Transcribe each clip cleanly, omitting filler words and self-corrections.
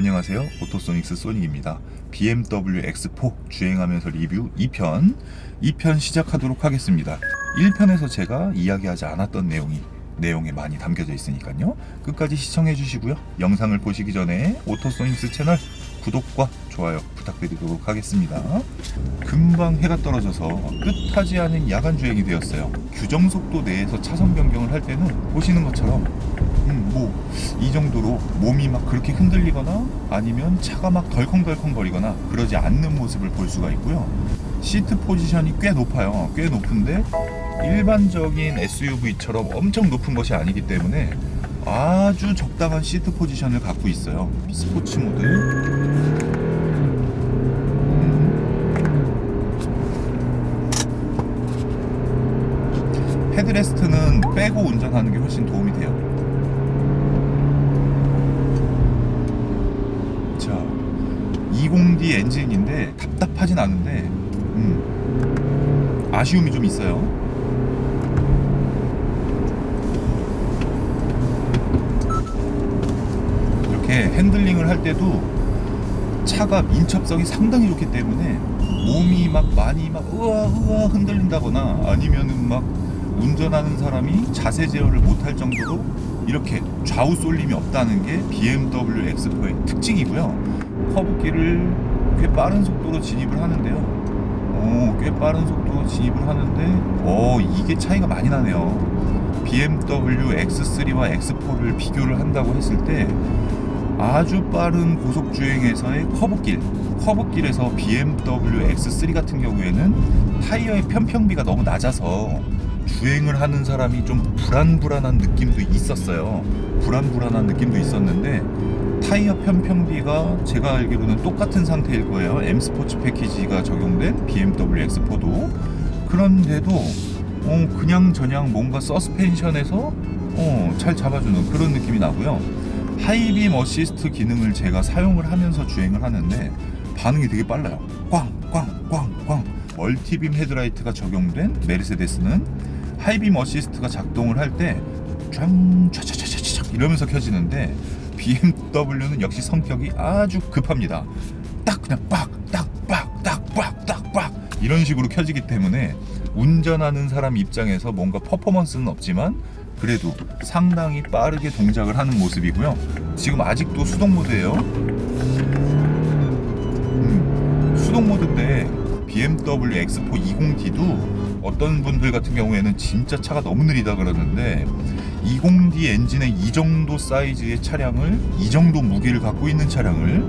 안녕하세요, 오토소닉스 소닉입니다. BMW X4 주행하면서 리뷰 2편 시작하도록 하겠습니다. 1편에서 제가 이야기하지 않았던 내용에 많이 담겨져 있으니까요, 끝까지 시청해 주시고요. 영상을 보시기 전에 오토소닉스 채널 구독과 좋아요 부탁드리도록 하겠습니다. 금방 해가 떨어져서 뜻하지 않은 야간 주행이 되었어요. 규정 속도 내에서 차선 변경을 할 때는 보시는 것처럼 이 정도로 몸이 막 그렇게 흔들리거나 아니면 차가 막 덜컹덜컹 거리거나 그러지 않는 모습을 볼 수가 있고요. 시트 포지션이 꽤 높아요. 꽤 높은데 일반적인 SUV처럼 엄청 높은 것이 아니기 때문에 아주 적당한 시트 포지션을 갖고 있어요. 스포츠 모드, 헤드레스트는 빼고 운전하는 게 훨씬 도움이 돼요. 자, 20D 엔진인데 답답하진 않은데 아쉬움이 좀 있어요. 이렇게 핸들링을 할 때도 차가 민첩성이 상당히 좋기 때문에 몸이 많이 으아 흔들린다거나 아니면은 막 운전하는 사람이 자세 제어를 못할 정도로 이렇게 좌우 쏠림이 없다는 게 BMW X4의 특징이고요. 커브길을 꽤 빠른 속도로 진입을 하는데요. 꽤 빠른 속도로 진입을 하는데 이게 차이가 많이 나네요. BMW X3와 X4를 비교를 한다고 했을 때 아주 빠른 고속 주행에서의 커브길에서 BMW X3 같은 경우에는 타이어의 편평비가 너무 낮아서 주행을 하는 사람이 좀 불안불안한 느낌도 있었어요. 불안불안한 느낌도 있었는데 타이어 편평비가 제가 알기로는 똑같은 상태일 거예요. M 스포츠 패키지가 적용된 BMW X4도. 그런데도 그냥저냥 뭔가 서스펜션에서 잘 잡아주는 그런 느낌이 나고요. 하이빔 어시스트 기능을 제가 사용을 하면서 주행을 하는데 반응이 되게 빨라요. 꽝꽝꽝꽝. 멀티빔 헤드라이트가 적용된 메르세데스는 하이빔 어시스트가 작동을 할 때 쫙 이러면서 켜지는데 BMW는 역시 성격이 아주 급합니다. 딱 그냥 빡 이런 식으로 켜지기 때문에 운전하는 사람 입장에서 뭔가 퍼포먼스는 없지만 그래도 상당히 빠르게 동작을 하는 모습이고요. 지금 아직도 수동 모드예요. 수동 모드인데 BMW X4 20D도 어떤 분들 같은 경우에는 진짜 차가 너무 느리다 그러는데 20D 엔진의 이 정도 사이즈의 차량을, 이 정도 무게를 갖고 있는 차량을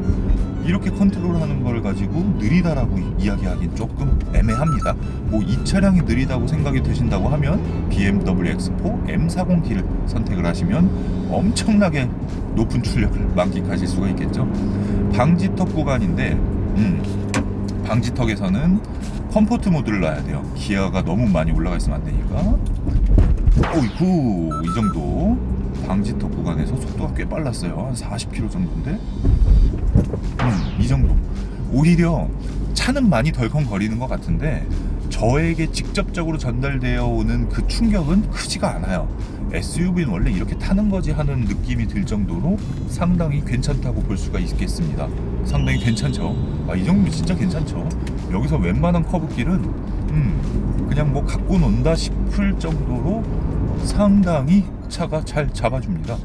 이렇게 컨트롤하는 걸 가지고 느리다라고 이야기하긴 조금 애매합니다. 이 차량이 느리다고 생각이 드신다고 하면 BMW X4 M40T를 선택을 하시면 엄청나게 높은 출력을 만끽하실 수가 있겠죠. 방지턱 구간인데 방지턱에서는 컴포트 모드를 놔야 돼요. 기어가 너무 많이 올라가 있으면 안 되니까. 이 정도 방지턱 구간에서 속도가 꽤 빨랐어요. 한 40km 정도인데 이 정도. 오히려 차는 많이 덜컹거리는 것 같은데 저에게 직접적으로 전달되어 오는 그 충격은 크지가 않아요. SUV는 원래 이렇게 타는 거지 하는 느낌이 들 정도로 상당히 괜찮다고 볼 수가 있겠습니다. 상당히 괜찮죠. 이 정도면 진짜 괜찮죠. 여기서 웬만한 커브길은 그냥 갖고 논다 싶을 정도로 상당히 차가 잘 잡아줍니다.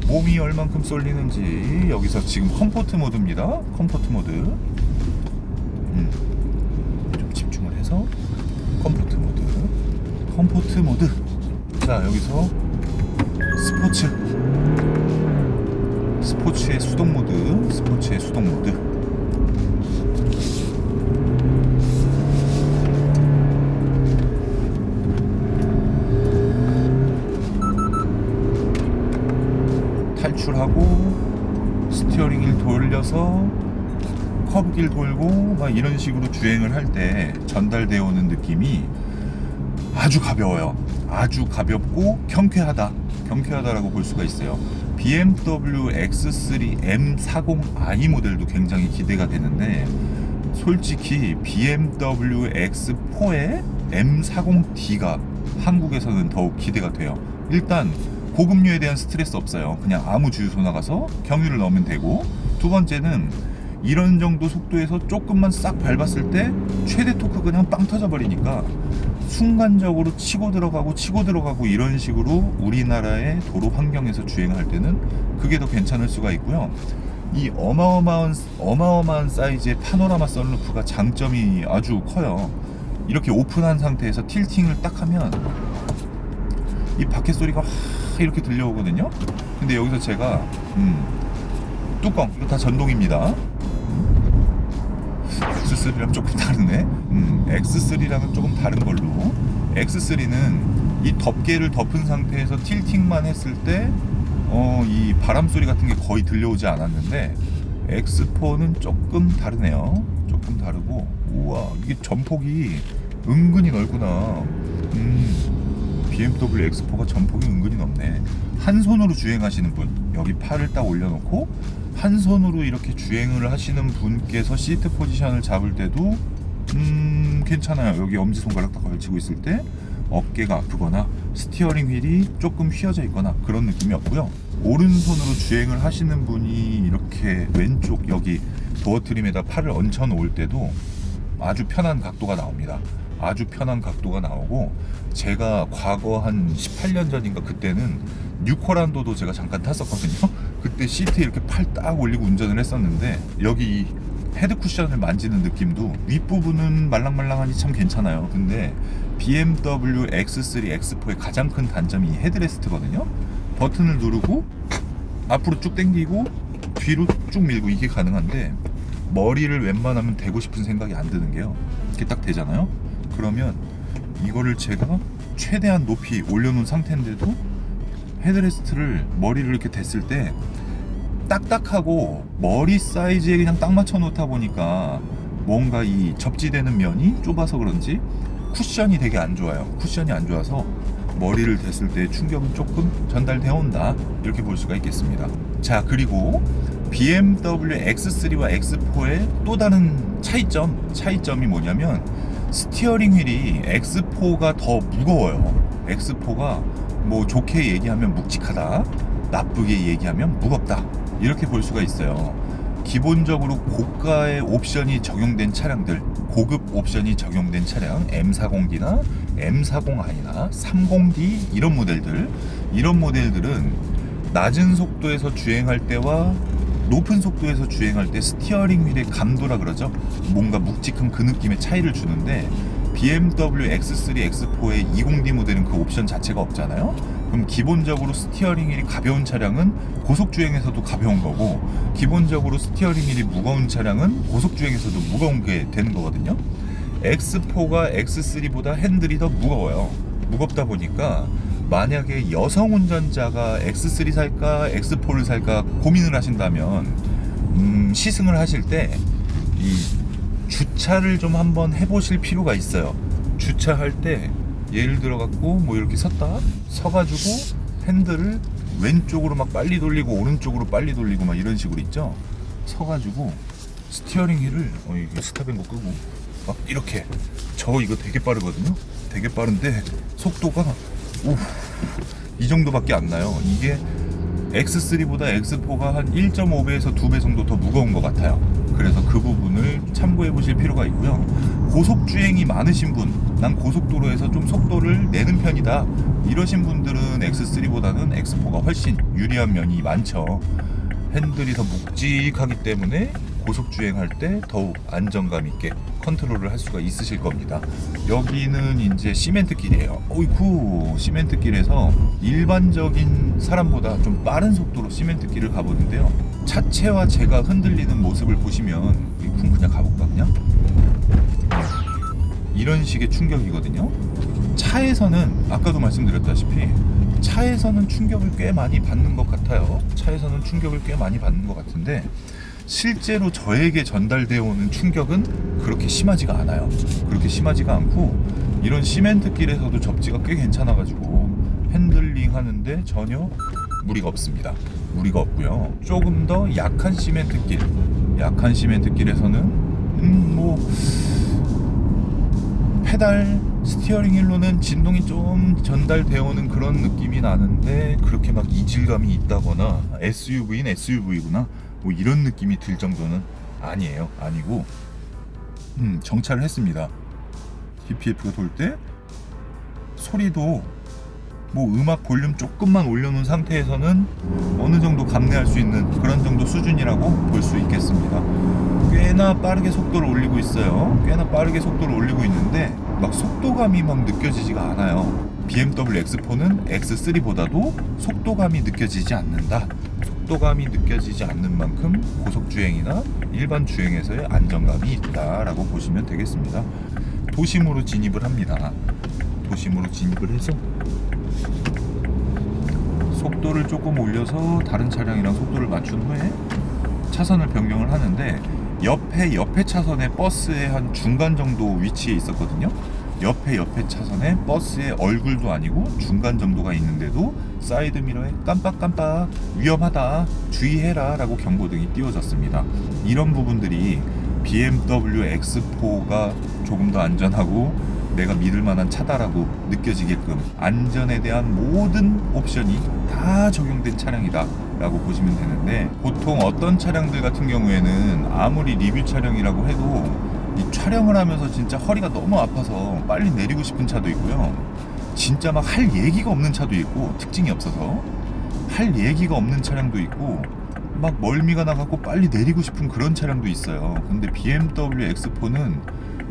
몸이 얼만큼 쏠리는지 여기서 지금 컴포트 모드입니다. 컴포트 모드. 좀 집중을 해서 컴포트 모드. 자, 여기서 스포츠의 수동 모드. 탈출하고 스티어링을 돌려서 커브길 돌고 이런 식으로 주행을 할 때 전달되어 오는 느낌이 아주 가벼워요. 아주 가볍고 경쾌하다라고 볼 수가 있어요. BMW X3 M40i 모델도 굉장히 기대가 되는데 솔직히 BMW X4의 M40D가 한국에서는 더욱 기대가 돼요. 일단 고급류에 대한 스트레스 없어요. 그냥 아무 주유소 나가서 경유를 넣으면 되고 두 번째는 이런 정도 속도에서 조금만 싹 밟았을 때 최대 토크 그냥 빵 터져버리니까 순간적으로 치고 들어가고 이런 식으로 우리나라의 도로 환경에서 주행할 때는 그게 더 괜찮을 수가 있고요. 이 어마어마한 사이즈의 파노라마 썬루프가 장점이 아주 커요. 이렇게 오픈한 상태에서 틸팅을 딱 하면 이 밖에 소리가 이렇게 들려오거든요. 근데 여기서 제가 뚜껑 이거 다 전동입니다. X3랑 조금 다르네. X3랑은 조금 다른 걸로, X3는 이 덮개를 덮은 상태에서 틸팅만 했을 때 이 바람 소리 같은 게 거의 들려오지 않았는데 X4는 조금 다르네요. 조금 다르고, 우와, 이게 전폭이 은근히 넓구나. BMW X4가 전폭이 은근히 넓네. 한 손으로 주행하시는 분, 여기 팔을 딱 올려놓고 한 손으로 이렇게 주행을 하시는 분께서 시트 포지션을 잡을 때도 괜찮아요. 여기 엄지손가락 딱 걸치고 있을 때 어깨가 아프거나 스티어링 휠이 조금 휘어져 있거나 그런 느낌이 없고요. 오른손으로 주행을 하시는 분이 이렇게 왼쪽 여기 도어 트림에다 팔을 얹혀 놓을 때도 아주 편한 각도가 나옵니다. 아주 편한 각도가 나오고, 제가 과거 한 18년 전인가 그때는 뉴코란도도 제가 잠깐 탔었거든요. 그때 시트에 이렇게 팔 딱 올리고 운전을 했었는데 여기 헤드 쿠션을 만지는 느낌도 윗부분은 말랑말랑하니 참 괜찮아요. 근데 BMW X3, X4의 가장 큰 단점이 헤드레스트거든요. 버튼을 누르고 앞으로 쭉 당기고 뒤로 쭉 밀고 이게 가능한데 머리를 웬만하면 대고 싶은 생각이 안 드는 게요. 이렇게 딱 되잖아요. 그러면 이거를 제가 최대한 높이 올려놓은 상태인데도 헤드레스트를 머리를 이렇게 댔을 때 딱딱하고 머리 사이즈에 그냥 딱 맞춰 놓다 보니까 뭔가 이 접지되는 면이 좁아서 그런지 쿠션이 되게 안 좋아요. 쿠션이 안 좋아서 머리를 댔을 때 충격은 조금 전달되어 온다, 이렇게 볼 수가 있겠습니다. 자, 그리고 BMW X3와 X4의 또 다른 차이점이 뭐냐면 스티어링 휠이 X4가 더 무거워요. X4가 뭐 좋게 얘기하면 묵직하다, 나쁘게 얘기하면 무겁다, 이렇게 볼 수가 있어요. 기본적으로 고가의 옵션이 적용된 차량들, 고급 옵션이 적용된 차량, M40D나 M40i나 30D 이런 모델들은 낮은 속도에서 주행할 때와 높은 속도에서 주행할 때 스티어링 휠의 감도라 그러죠. 뭔가 묵직한 그 느낌의 차이를 주는데 BMW X3, X4의 20D 모델은 그 옵션 자체가 없잖아요. 그럼 기본적으로 스티어링 휠이 가벼운 차량은 고속주행에서도 가벼운 거고, 기본적으로 스티어링 휠이 무거운 차량은 고속주행에서도 무거운 게 되는 거거든요. X4가 X3보다 핸들이 더 무거워요. 무겁다 보니까 만약에 여성 운전자가 X3 살까 X4를 살까 고민을 하신다면 시승을 하실 때 이 주차를 좀 한번 해보실 필요가 있어요. 주차할 때 예를 들어 갖고 뭐 이렇게 서가지고 핸들을 왼쪽으로 막 빨리 돌리고 오른쪽으로 빨리 돌리고 막 이런 식으로 있죠. 서가지고 스티어링 휠을 이게 스탑앤 거 끄고 막 이렇게, 저 이거 되게 빠르거든요. 되게 빠른데 속도가 이 정도밖에 안 나요. 이게 X3보다 X4가 한 1.5배에서 2배 정도 더 무거운 것 같아요. 그래서 그 부분을 참고해 보실 필요가 있고요. 고속주행이 많으신 분, 난 고속도로에서 좀 속도를 내는 편이다, 이러신 분들은 X3보다는 X4가 훨씬 유리한 면이 많죠. 핸들이 더 묵직하기 때문에 고속주행할 때 더욱 안정감 있게 컨트롤을 할 수가 있으실 겁니다. 여기는 이제 시멘트길이에요. 어이쿠, 시멘트길에서 일반적인 사람보다 좀 빠른 속도로 시멘트길을 가보는데요. 차체와 제가 흔들리는 모습을 보시면 그냥 가볼까, 그냥? 이런 식의 충격이거든요. 차에서는 아까도 말씀드렸다시피 차에서는 충격을 꽤 많이 받는 것 같아요. 차에서는 충격을 꽤 많이 받는 것 같은데 실제로 저에게 전달되어 오는 충격은 그렇게 심하지가 않아요. 그렇게 심하지가 않고 이런 시멘트길에서도 접지가 꽤 괜찮아가지고 핸들링 하는데 전혀 무리가 없습니다. 무리가 없고요. 조금 더 약한 시멘트길에서는 페달, 스티어링 휠로는 진동이 좀 전달되어 오는 그런 느낌이 나는데 그렇게 막 이질감이 있다거나 SUV는 SUV구나, 뭐 이런 느낌이 들 정도는 아니고 정차를 했습니다. DPF가 돌 때 소리도 뭐 음악 볼륨 조금만 올려놓은 상태에서는 어느 정도 감내할 수 있는 그런 정도 수준이라고 볼 수 있겠습니다. 꽤나 빠르게 속도를 올리고 있어요. 꽤나 빠르게 속도를 올리고 있는데 막 속도감이 막 느껴지지가 않아요. BMW X4는 X3보다도 속도감이 느껴지지 않는다. 속도감이 느껴지지 않는 만큼 고속주행이나 일반 주행에서의 안정감이 있다라고 보시면 되겠습니다. 도심으로 진입을 합니다. 도심으로 진입을 해서 속도를 조금 올려서 다른 차량이랑 속도를 맞춘 후에 차선을 변경을 하는데 옆에 차선에 버스의 한 중간 정도 위치에 있었거든요. 옆에 차선에 버스의 얼굴도 아니고 중간 정도가 있는데도 사이드미러에 깜빡깜빡 위험하다 주의해라 라고 경고등이 띄워졌습니다. 이런 부분들이 BMW X4가 조금 더 안전하고 내가 믿을 만한 차다라고 느껴지게끔 안전에 대한 모든 옵션이 다 적용된 차량이다 라고 보시면 되는데, 보통 어떤 차량들 같은 경우에는 아무리 리뷰 차량이라고 해도 이 촬영을 하면서 진짜 허리가 너무 아파서 빨리 내리고 싶은 차도 있고요, 진짜 막 할 얘기가 없는 차도 있고, 특징이 없어서 할 얘기가 없는 차량도 있고, 막 멀미가 나갖고 빨리 내리고 싶은 그런 차량도 있어요. 근데 BMW X4는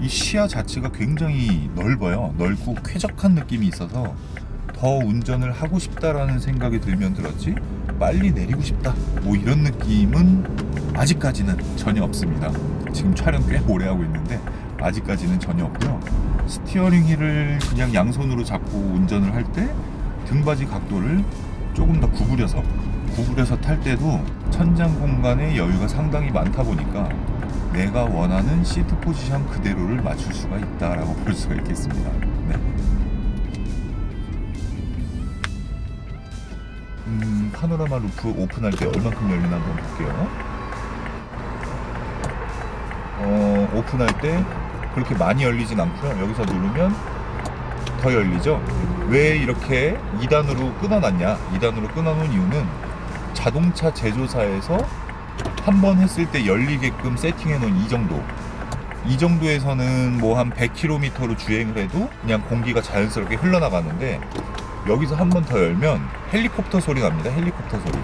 이 시야 자체가 굉장히 넓어요. 넓고 쾌적한 느낌이 있어서 더 운전을 하고 싶다라는 생각이 들면 들었지 빨리 내리고 싶다 뭐 이런 느낌은 아직까지는 전혀 없습니다. 지금 촬영 꽤 오래 하고 있는데 아직까지는 전혀 없고요. 스티어링 휠을 그냥 양손으로 잡고 운전을 할 때 등받이 각도를 조금 더 구부려서 탈 때도 천장 공간의 여유가 상당히 많다 보니까 내가 원하는 시트 포지션 그대로를 맞출 수가 있다라고 볼 수가 있겠습니다. 네. 파노라마 루프 오픈할 때 얼만큼 열리나 한번 볼게요. 오픈할 때 그렇게 많이 열리진 않고요. 여기서 누르면 더 열리죠. 왜 이렇게 2단으로 끊어놨냐? 2단으로 끊어놓은 이유는 자동차 제조사에서 한 번 했을 때 열리게끔 세팅해놓은 이 정도에서는 뭐 한 100km로 주행을 해도 그냥 공기가 자연스럽게 흘러나가는데, 여기서 한 번 더 열면 헬리콥터 소리 납니다. 헬리콥터 소리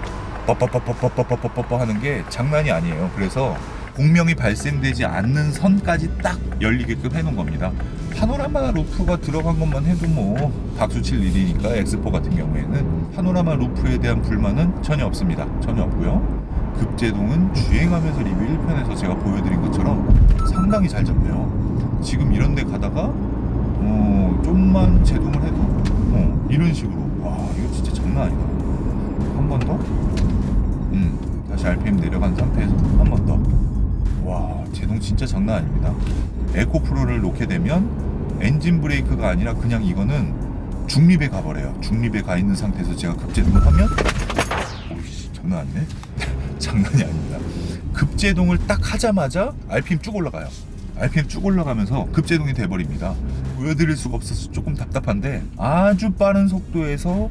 빠빠빠빠빠빠빠빠 하는 게 장난이 아니에요. 그래서 공명이 발생되지 않는 선까지 딱 열리게끔 해놓은 겁니다. 파노라마 루프가 들어간 것만 해도 뭐 박수 칠 일이니까 X4 같은 경우에는 파노라마 루프에 대한 불만은 전혀 없습니다. 전혀 없고요. 급제동은 주행하면서 리뷰 1편에서 제가 보여드린 것처럼 상당히 잘 잡혀요. 지금 이런 데 가다가 좀만 제동을 해도 이런 식으로 와 이거 진짜 장난 아니다. 한 번 더 다시 RPM 내려간 상태에서 한 번 더. 와 제동 진짜 장난 아닙니다. 에코프로를 놓게 되면 엔진 브레이크가 아니라 그냥 이거는 중립에 가버려요. 중립에 가 있는 상태에서 제가 급제동을 하면 오이씨 장난 아니네. 장난이 아닙니다. 급제동을 딱 하자마자 RPM 쭉 올라가요. RPM 쭉 올라가면서 급제동이 돼버립니다. 보여드릴 수가 없어서 조금 답답한데, 아주 빠른 속도에서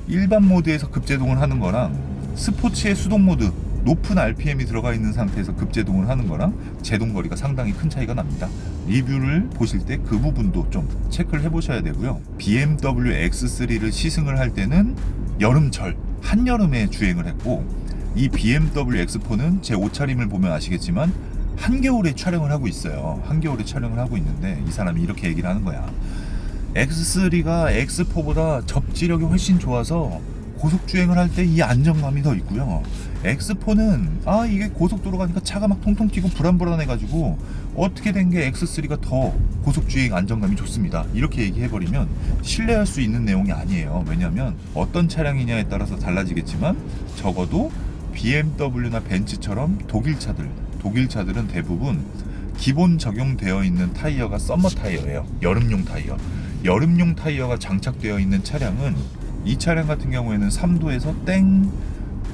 일반 모드에서 급제동을 하는 거랑 스포츠의 수동 모드 높은 RPM이 들어가 있는 상태에서 급제동을 하는 거랑 제동거리가 상당히 큰 차이가 납니다. 리뷰를 보실 때 그 부분도 좀 체크를 해보셔야 되고요. BMW X3를 시승을 할 때는 여름철 한여름에 주행을 했고, 이 BMW X4는 제 옷차림을 보면 아시겠지만 한겨울에 촬영을 하고 있어요. 한겨울에 촬영을 하고 있는데 이 사람이 이렇게 얘기를 하는 거야. X3가 X4보다 접지력이 훨씬 좋아서 고속주행을 할 때 이 안정감이 더 있고요. X4는 이게 고속도로 가니까 차가 막 통통 튀고 불안불안해가지고 어떻게 된 게 X3가 더 고속주행 안정감이 좋습니다. 이렇게 얘기해버리면 신뢰할 수 있는 내용이 아니에요. 왜냐하면 어떤 차량이냐에 따라서 달라지겠지만 적어도 BMW나 벤츠처럼 독일 차들은 대부분 기본 적용되어 있는 타이어가 썸머 타이어예요. 여름용 타이어. 여름용 타이어가 장착되어 있는 차량은 이 차량 같은 경우에는 3도에서 땡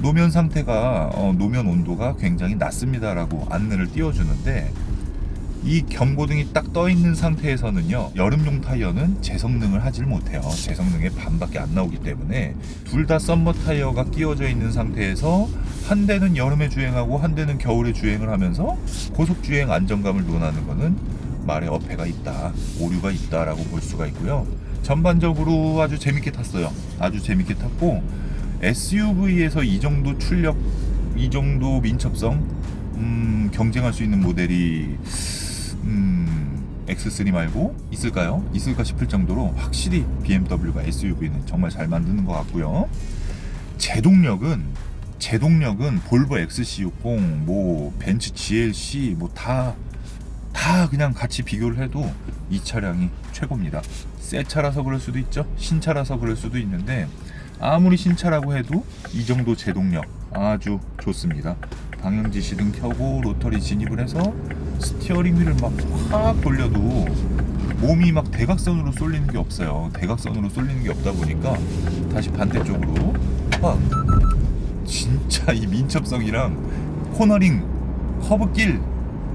노면 상태가 노면 온도가 굉장히 낮습니다라고 안내를 띄워주는데, 이 경고등이 딱 떠 있는 상태에서는요 여름용 타이어는 제성능을 하질 못해요. 제성능의 반밖에 안 나오기 때문에 둘 다 썸머 타이어가 끼워져 있는 상태에서 한 대는 여름에 주행하고 한 대는 겨울에 주행을 하면서 고속주행 안정감을 논하는 거는 말에 어폐가 있다, 오류가 있다라고 볼 수가 있고요. 전반적으로 아주 재밌게 탔어요. 아주 재밌게 탔고, SUV에서 이 정도 출력, 이 정도 민첩성 경쟁할 수 있는 모델이 X3 말고 있을까요? 있을까 싶을 정도로 확실히 BMW가 SUV는 정말 잘 만드는 것 같고요. 제동력은 볼보 XC60, 뭐 벤츠 GLC 뭐 다 그냥 같이 비교를 해도 이 차량이 최고입니다. 새 차라서 그럴 수도 있죠. 신차라서 그럴 수도 있는데, 아무리 신차라고 해도 이 정도 제동력 아주 좋습니다. 방향지 시등 켜고 로터리 진입을 해서 스티어링 휠을 막 확 돌려도 몸이 막 대각선으로 쏠리는 게 없어요. 대각선으로 쏠리는 게 없다 보니까 다시 반대쪽으로 확, 진짜 이 민첩성이랑 코너링, 커브길,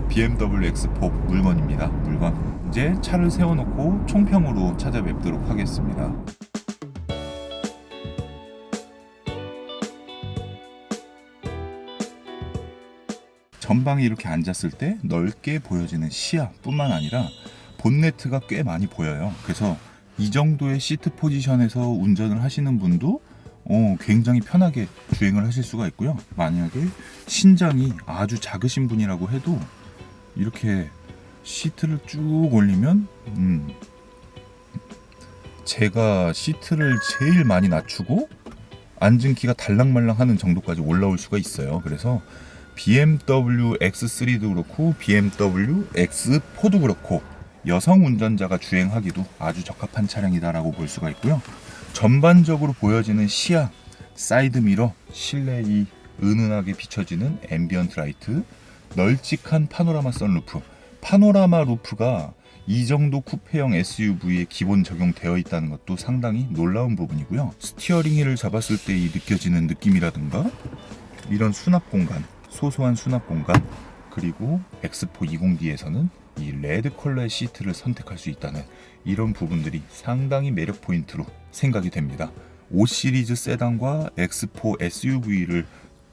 BMW X4 물건입니다. 물건. 이제 차를 세워놓고 총평으로 찾아뵙도록 하겠습니다. 전방에 이렇게 앉았을 때 넓게 보여지는 시야뿐만 아니라 본네트가 꽤 많이 보여요. 그래서 이 정도의 시트 포지션에서 운전을 하시는 분도 굉장히 편하게 주행을 하실 수가 있고요. 만약에 신장이 아주 작으신 분이라고 해도 이렇게 시트를 쭉 올리면 제가 시트를 제일 많이 낮추고 앉은 키가 달랑말랑 하는 정도까지 올라올 수가 있어요. 그래서 BMW X3도 그렇고 BMW X4도 그렇고 여성 운전자가 주행하기도 아주 적합한 차량이다라고 볼 수가 있고요. 전반적으로 보여지는 시야, 사이드미러, 실내 이 은은하게 비춰지는 앰비언트 라이트, 널찍한 파노라마 선루프. 파노라마 루프가 이 정도 쿠페형 SUV에 기본 적용되어 있다는 것도 상당히 놀라운 부분이고요. 스티어링 휠을 잡았을 때 이 느껴지는 느낌이라든가 이런 수납 공간, 소소한 수납 공간, 그리고 X4 20D에서는 이 레드 컬러의 시트를 선택할 수 있다는 이런 부분들이 상당히 매력 포인트로 생각이 됩니다. 5 시리즈 세단과 X4 SUV를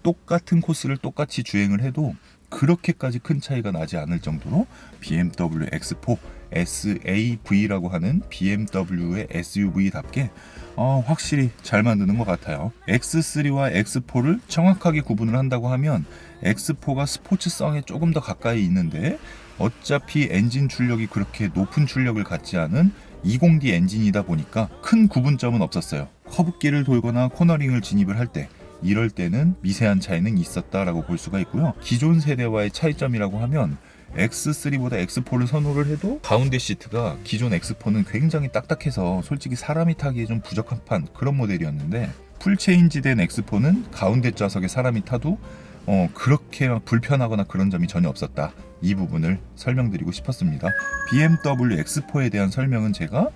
똑같은 코스를 똑같이 주행을 해도 그렇게까지 큰 차이가 나지 않을 정도로 BMW X4 SAV라고 하는 BMW의 SUV답게 확실히 잘 만드는 것 같아요. X3와 X4를 정확하게 구분을 한다고 하면 X4가 스포츠성에 조금 더 가까이 있는데 어차피 엔진 출력이 그렇게 높은 출력을 갖지 않은 20D 엔진이다 보니까 큰 구분점은 없었어요. 커브길을 돌거나 코너링을 진입을 할 때, 이럴 때는 미세한 차이는 있었다라고 볼 수가 있고요. 기존 세대와의 차이점이라고 하면 X3보다 X4를 선호를 해도 가운데 시트가 기존 X4는 굉장히 딱딱해서 솔직히 사람이 타기에 좀 부적합한 그런 모델이었는데, 풀체인지된 X4는 가운데 좌석에 사람이 타도 그렇게 불편하거나 그런 점이 전혀 없었다. 이 부분을 설명드리고 싶었습니다. BMW X4에 대한 설명은 제가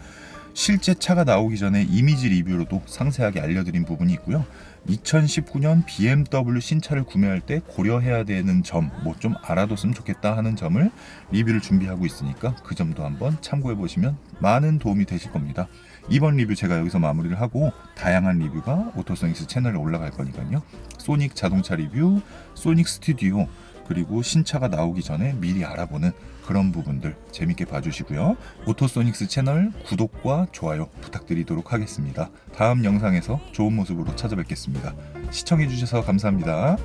실제 차가 나오기 전에 이미지 리뷰로도 상세하게 알려드린 부분이 있고요. 2019년 BMW 신차를 구매할 때 고려해야 되는 점, 뭐 좀 알아뒀으면 좋겠다 하는 점을 리뷰를 준비하고 있으니까 그 점도 한번 참고해 보시면 많은 도움이 되실 겁니다. 이번 리뷰 제가 여기서 마무리를 하고 다양한 리뷰가 오토소닉스 채널에 올라갈 거니까요. 소닉 자동차 리뷰, 소닉 스튜디오, 그리고 신차가 나오기 전에 미리 알아보는 그런 부분들 재밌게 봐주시고요. 오토소닉스 채널 구독과 좋아요 부탁드리도록 하겠습니다. 다음 영상에서 좋은 모습으로 찾아뵙겠습니다. 시청해주셔서 감사합니다.